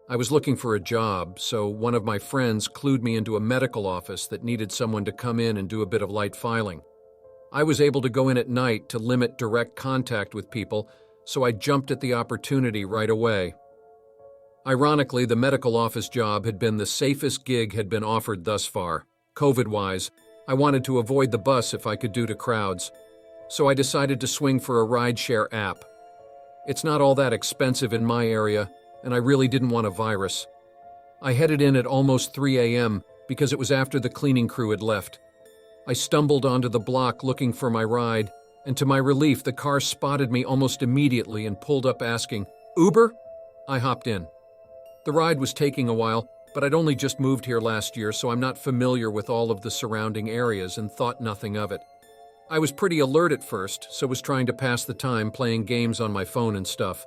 I was looking for a job, so one of my friends clued me into a medical office that needed someone to come in and do a bit of light filing. I was able to go in at night to limit direct contact with people, so I jumped at the opportunity right away. Ironically, the medical office job had been the safest gig had been offered thus far. COVID-wise, I wanted to avoid the bus if I could due to crowds, so I decided to swing for a rideshare app. It's not all that expensive in my area, and I really didn't want a virus. I headed in at almost 3 a.m. because it was after the cleaning crew had left. I stumbled onto the block looking for my ride, and to my relief, the car spotted me almost immediately and pulled up asking, "Uber?" I hopped in. The ride was taking a while, but I'd only just moved here last year, so I'm not familiar with all of the surrounding areas and thought nothing of it. I was pretty alert at first, so was trying to pass the time playing games on my phone and stuff.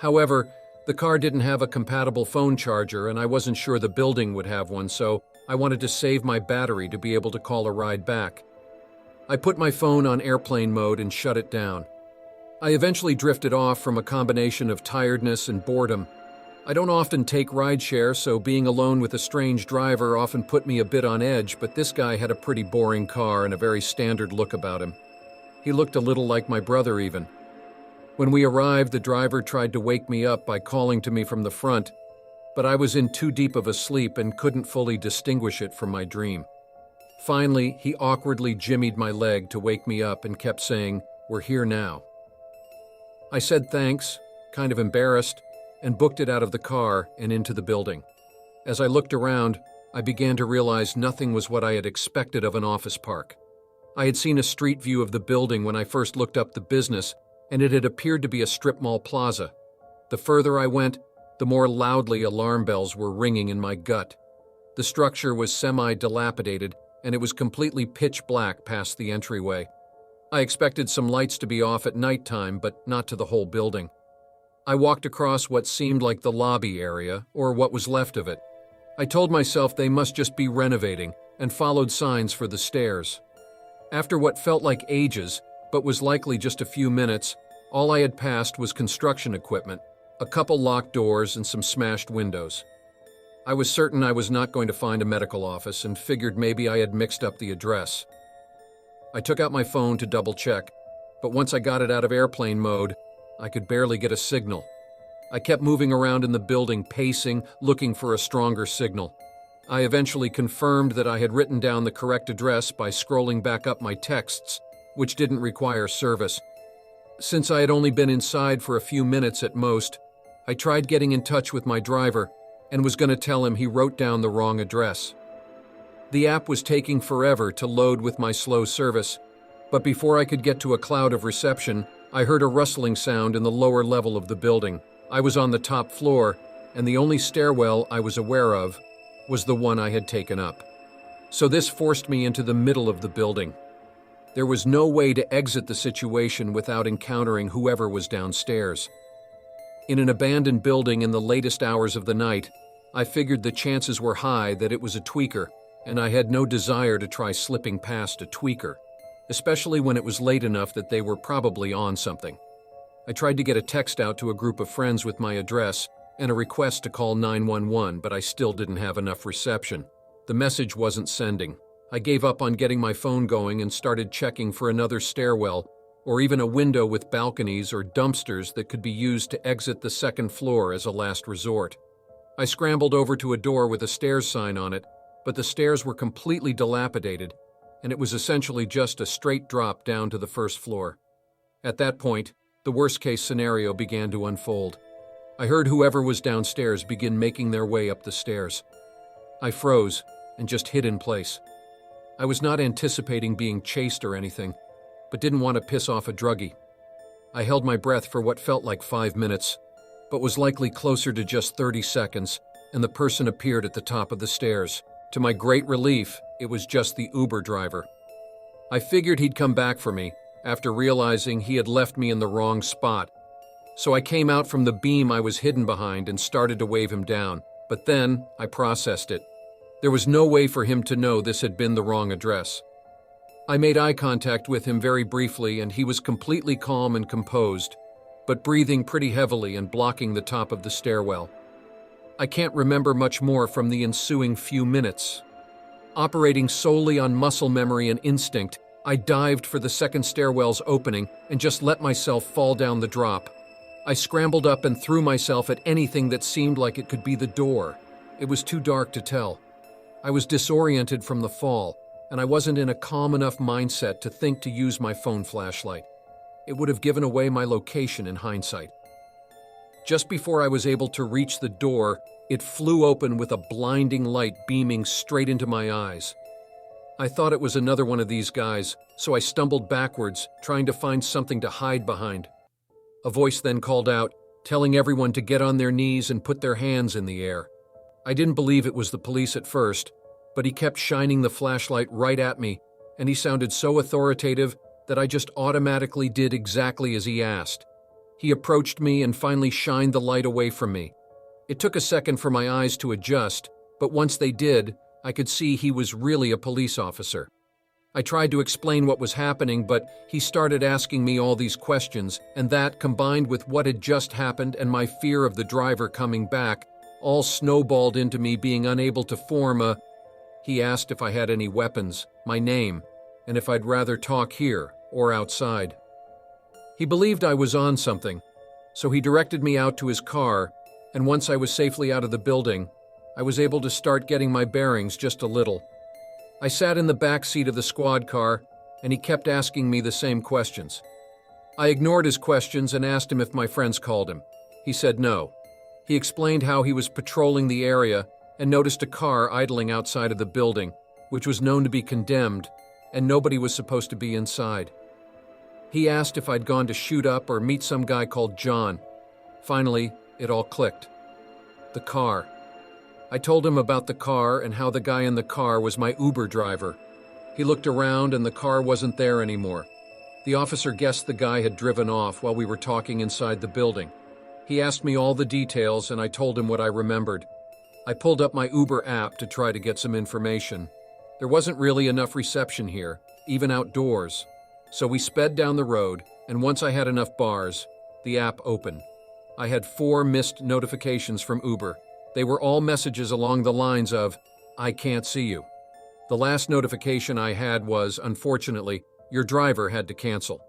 However, the car didn't have a compatible phone charger and I wasn't sure the building would have one, so I wanted to save my battery to be able to call a ride back. I put my phone on airplane mode and shut it down. I eventually drifted off from a combination of tiredness and boredom. I don't often take rideshare, so being alone with a strange driver often put me a bit on edge, but this guy had a pretty boring car and a very standard look about him. He looked a little like my brother even. When we arrived, the driver tried to wake me up by calling to me from the front, but I was in too deep of a sleep and couldn't fully distinguish it from my dream. Finally, he awkwardly jimmied my leg to wake me up and kept saying, "We're here now." I said thanks, kind of embarrassed, and booked it out of the car and into the building. As I looked around, I began to realize nothing was what I had expected of an office park. I had seen a street view of the building when I first looked up the business, and it had appeared to be a strip mall plaza. The further I went, the more loudly alarm bells were ringing in my gut. The structure was semi-dilapidated, and it was completely pitch black past the entryway. I expected some lights to be off at nighttime, but not to the whole building. I walked across what seemed like the lobby area, or what was left of it. I told myself they must just be renovating, and followed signs for the stairs. After what felt like ages, but was likely just a few minutes, all I had passed was construction equipment, a couple locked doors, and some smashed windows. I was certain I was not going to find a medical office and figured maybe I had mixed up the address. I took out my phone to double check, but once I got it out of airplane mode, I could barely get a signal. I kept moving around in the building, pacing, looking for a stronger signal. I eventually confirmed that I had written down the correct address by scrolling back up my texts, which didn't require service. Since I had only been inside for a few minutes at most, I tried getting in touch with my driver and was going to tell him he wrote down the wrong address. The app was taking forever to load with my slow service, but before I could get to a cloud of reception, I heard a rustling sound in the lower level of the building. I was on the top floor, and the only stairwell I was aware of was the one I had taken up. So this forced me into the middle of the building. There was no way to exit the situation without encountering whoever was downstairs. In an abandoned building in the latest hours of the night, I figured the chances were high that it was a tweaker, and I had no desire to try slipping past a tweaker, especially when it was late enough that they were probably on something. I tried to get a text out to a group of friends with my address and a request to call 911, but I still didn't have enough reception. The message wasn't sending. I gave up on getting my phone going and started checking for another stairwell or even a window with balconies or dumpsters that could be used to exit the second floor as a last resort. I scrambled over to a door with a stairs sign on it, but the stairs were completely dilapidated, and it was essentially just a straight drop down to the first floor. At that point, the worst-case scenario began to unfold. I heard whoever was downstairs begin making their way up the stairs. I froze and just hid in place. I was not anticipating being chased or anything, but didn't want to piss off a druggie. I held my breath for what felt like 5 minutes, but was likely closer to just 30 seconds, and the person appeared at the top of the stairs. To my great relief, it was just the Uber driver. I figured he'd come back for me after realizing he had left me in the wrong spot. So I came out from the beam I was hidden behind and started to wave him down, but then I processed it. There was no way for him to know this had been the wrong address. I made eye contact with him very briefly, and he was completely calm and composed, but breathing pretty heavily and blocking the top of the stairwell. I can't remember much more from the ensuing few minutes. Operating solely on muscle memory and instinct, I dived for the second stairwell's opening and just let myself fall down the drop. I scrambled up and threw myself at anything that seemed like it could be the door. It was too dark to tell. I was disoriented from the fall, and I wasn't in a calm enough mindset to think to use my phone flashlight. It would have given away my location in hindsight. Just before I was able to reach the door, it flew open with a blinding light beaming straight into my eyes. I thought it was another one of these guys, so I stumbled backwards, trying to find something to hide behind. A voice then called out, telling everyone to get on their knees and put their hands in the air. I didn't believe it was the police at first, but he kept shining the flashlight right at me, and he sounded so authoritative that I just automatically did exactly as he asked. He approached me and finally shined the light away from me. It took a second for my eyes to adjust, but once they did, I could see he was really a police officer. I tried to explain what was happening, but he started asking me all these questions, and that, combined with what had just happened and my fear of the driver coming back, all snowballed into me being unable to form a... He asked if I had any weapons, my name, and if I'd rather talk here or outside. He believed I was on something, so he directed me out to his car, and once I was safely out of the building, I was able to start getting my bearings just a little. I sat in the back seat of the squad car, and he kept asking me the same questions. I ignored his questions and asked him if my friends called him. He said no. He explained how he was patrolling the area and noticed a car idling outside of the building, which was known to be condemned, and nobody was supposed to be inside. He asked if I'd gone to shoot up or meet some guy called John. Finally, it all clicked. The car. I told him about the car and how the guy in the car was my Uber driver. He looked around and the car wasn't there anymore. The officer guessed the guy had driven off while we were talking inside the building. He asked me all the details and I told him what I remembered. I pulled up my Uber app to try to get some information. There wasn't really enough reception here, even outdoors. So we sped down the road, and once I had enough bars, the app opened. I had 4 missed notifications from Uber. They were all messages along the lines of, "I can't see you." The last notification I had was, unfortunately, "Your driver had to cancel."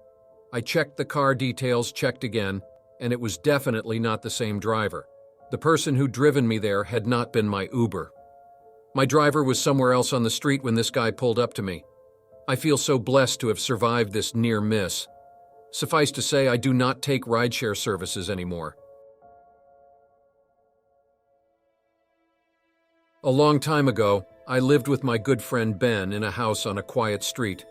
I checked the car details, checked again, and it was definitely not the same driver. The person who'd driven me there had not been my Uber. My driver was somewhere else on the street when this guy pulled up to me. I feel so blessed to have survived this near miss. Suffice to say, I do not take rideshare services anymore. A long time ago, I lived with my good friend Ben in a house on a quiet street.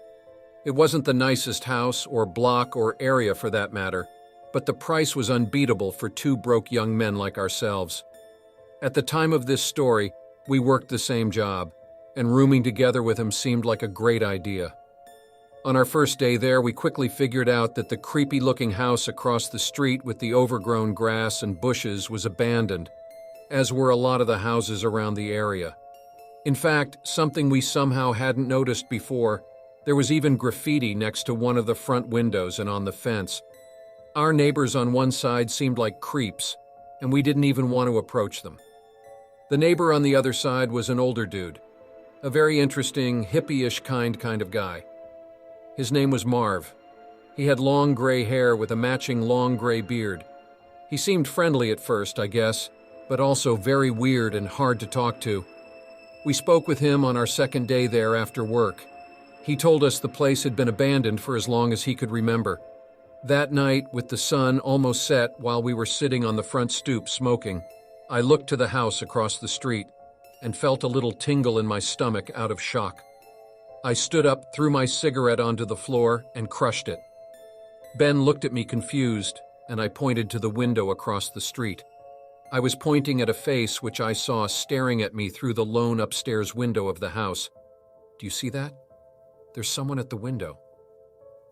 It wasn't the nicest house or block or area for that matter, but the price was unbeatable for 2 broke young men like ourselves. At the time of this story, we worked the same job, and rooming together with him seemed like a great idea. On our first day there, we quickly figured out that the creepy-looking house across the street with the overgrown grass and bushes was abandoned, as were a lot of the houses around the area. In fact, something we somehow hadn't noticed before, there was even graffiti next to one of the front windows and on the fence. Our neighbors on one side seemed like creeps, and we didn't even want to approach them. The neighbor on the other side was an older dude, a very interesting, hippie-ish kind of guy. His name was Marv. He had long gray hair with a matching long gray beard. He seemed friendly at first, I guess, but also very weird and hard to talk to. We spoke with him on our second day there after work. He told us the place had been abandoned for as long as he could remember. That night, with the sun almost set while we were sitting on the front stoop smoking, I looked to the house across the street and felt a little tingle in my stomach out of shock. I stood up, threw my cigarette onto the floor, and crushed it. Ben looked at me confused, and I pointed to the window across the street. I was pointing at a face which I saw staring at me through the lone upstairs window of the house. "Do you see that? There's someone at the window."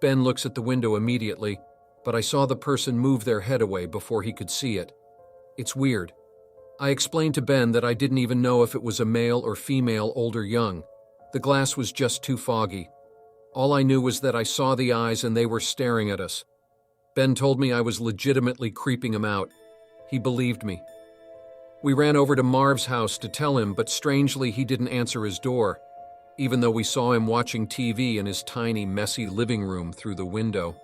Ben looks at the window immediately, but I saw the person move their head away before he could see it. It's weird. I explained to Ben that I didn't even know if it was a male or female, old or young. The glass was just too foggy. All I knew was that I saw the eyes and they were staring at us. Ben told me I was legitimately creeping him out. He believed me. We ran over to Marv's house to tell him, but strangely he didn't answer his door, even though we saw him watching TV in his tiny, messy living room through the window.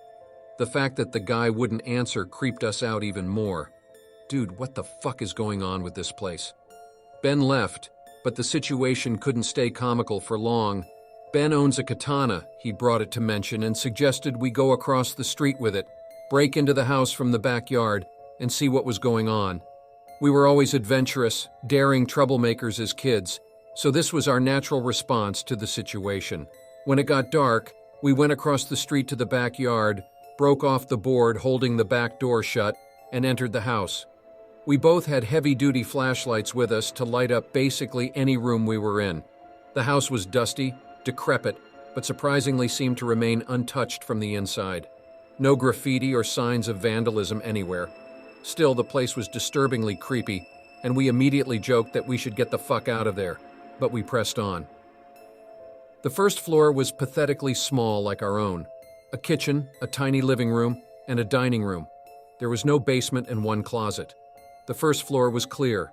The fact that the guy wouldn't answer creeped us out even more. Dude, what the fuck is going on with this place? Ben left, but the situation couldn't stay comical for long. Ben owns a katana, he brought it to mention, and suggested we go across the street with it, break into the house from the backyard, and see what was going on. We were always adventurous, daring troublemakers as kids, so this was our natural response to the situation. When it got dark, we went across the street to the backyard, broke off the board holding the back door shut, and entered the house. We both had heavy-duty flashlights with us to light up basically any room we were in. The house was dusty, decrepit, but surprisingly seemed to remain untouched from the inside. No graffiti or signs of vandalism anywhere. Still, the place was disturbingly creepy, and we immediately joked that we should get the fuck out of there, but we pressed on. The first floor was pathetically small like our own. A kitchen, a tiny living room, and a dining room. There was no basement and one closet. The first floor was clear.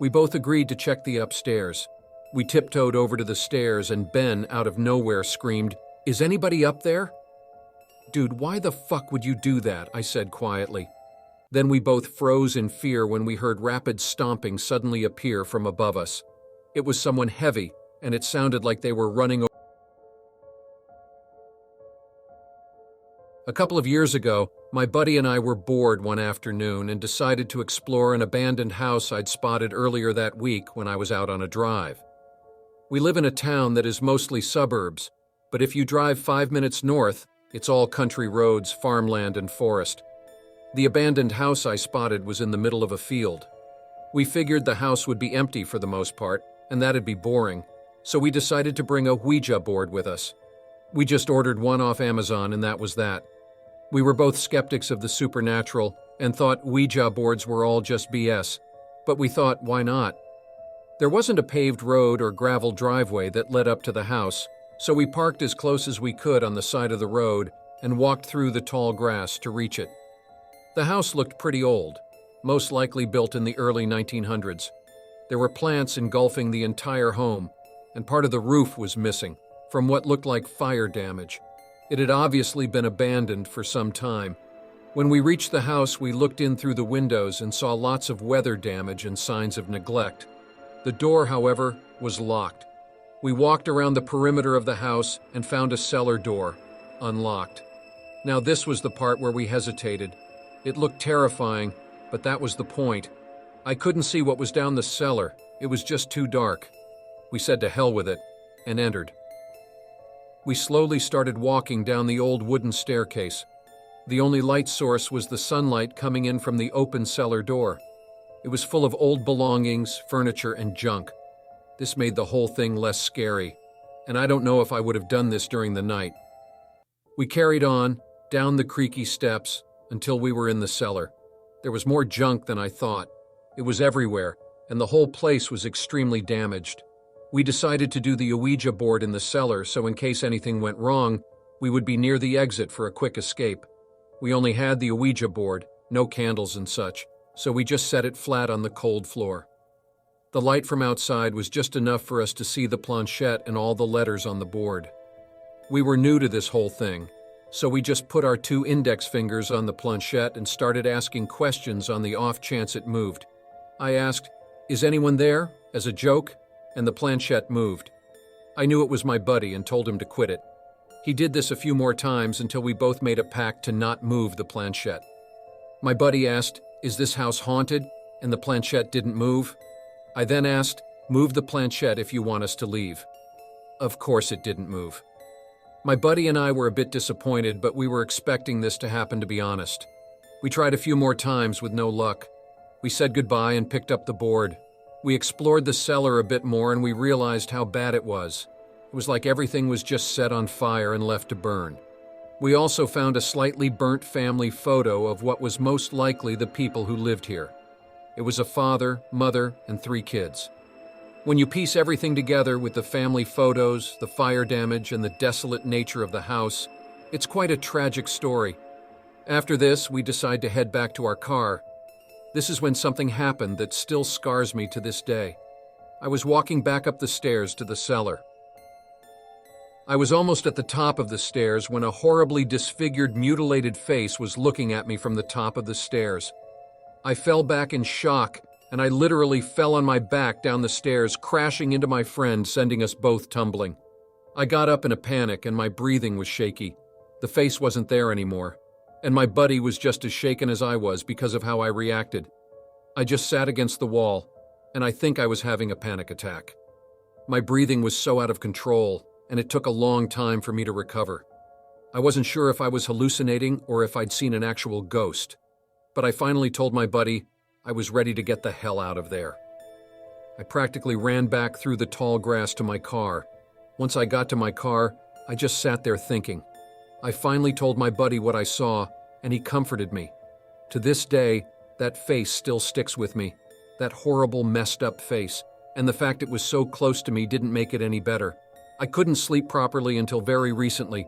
We both agreed to check the upstairs. We tiptoed over to the stairs and Ben, out of nowhere, screamed, "Is anybody up there?" "Dude, why the fuck would you do that?" I said quietly. Then we both froze in fear when we heard rapid stomping suddenly appear from above us. It was someone heavy, and it sounded like they were running over. A couple of years ago, my buddy and I were bored one afternoon and decided to explore an abandoned house I'd spotted earlier that week when I was out on a drive. We live in a town that is mostly suburbs, but if you drive 5 minutes north, it's all country roads, farmland, and forest. The abandoned house I spotted was in the middle of a field. We figured the house would be empty for the most part, and that'd be boring, so we decided to bring a Ouija board with us. We just ordered one off Amazon, and that was that. We were both skeptics of the supernatural and thought Ouija boards were all just BS, but we thought, why not? There wasn't a paved road or gravel driveway that led up to the house, so we parked as close as we could on the side of the road and walked through the tall grass to reach it. The house looked pretty old, most likely built in the early 1900s. There were plants engulfing the entire home, and part of the roof was missing, from what looked like fire damage. It had obviously been abandoned for some time. When we reached the house, we looked in through the windows and saw lots of weather damage and signs of neglect. The door, however, was locked. We walked around the perimeter of the house and found a cellar door, unlocked. Now this was the part where we hesitated. It looked terrifying, but that was the point. I couldn't see what was down the cellar. It was just too dark. We said to hell with it, and entered. We slowly started walking down the old wooden staircase. The only light source was the sunlight coming in from the open cellar door. It was full of old belongings, furniture, and junk. This made the whole thing less scary, and I don't know if I would have done this during the night. We carried on, down the creaky steps, until we were in the cellar. There was more junk than I thought. It was everywhere, and the whole place was extremely damaged. We decided to do the Ouija board in the cellar, so in case anything went wrong, we would be near the exit for a quick escape. We only had the Ouija board, no candles and such, so we just set it flat on the cold floor. The light from outside was just enough for us to see the planchette and all the letters on the board. We were new to this whole thing, so we just put our 2 index fingers on the planchette and started asking questions on the off chance it moved. I asked, "Is anyone there?" as a joke, and the planchette moved. I knew it was my buddy and told him to quit it. He did this a few more times until we both made a pact to not move the planchette. My buddy asked, "Is this house haunted?" and the planchette didn't move. I then asked, "Move the planchette if you want us to leave." Of course it didn't move. My buddy and I were a bit disappointed, but we were expecting this to happen, to be honest. We tried a few more times with no luck. We said goodbye and picked up the board. We explored the cellar a bit more and we realized how bad it was. It was like everything was just set on fire and left to burn. We also found a slightly burnt family photo of what was most likely the people who lived here. It was a father, mother, and 3 kids. When you piece everything together with the family photos, the fire damage, and the desolate nature of the house, it's quite a tragic story. After this, we decide to head back to our car. This is when something happened that still scars me to this day. I was walking back up the stairs to the cellar. I was almost at the top of the stairs when a horribly disfigured, mutilated face was looking at me from the top of the stairs. I fell back in shock, and I literally fell on my back down the stairs, crashing into my friend, sending us both tumbling. I got up in a panic, and my breathing was shaky. The face wasn't there anymore, and my buddy was just as shaken as I was because of how I reacted. I just sat against the wall, and I think I was having a panic attack. My breathing was so out of control, and it took a long time for me to recover. I wasn't sure if I was hallucinating or if I'd seen an actual ghost, but I finally told my buddy I was ready to get the hell out of there. I practically ran back through the tall grass to my car. Once I got to my car, I just sat there thinking. I finally told my buddy what I saw, and he comforted me. To this day, that face still sticks with me. That horrible, messed up face, and the fact it was so close to me didn't make it any better. I couldn't sleep properly until very recently,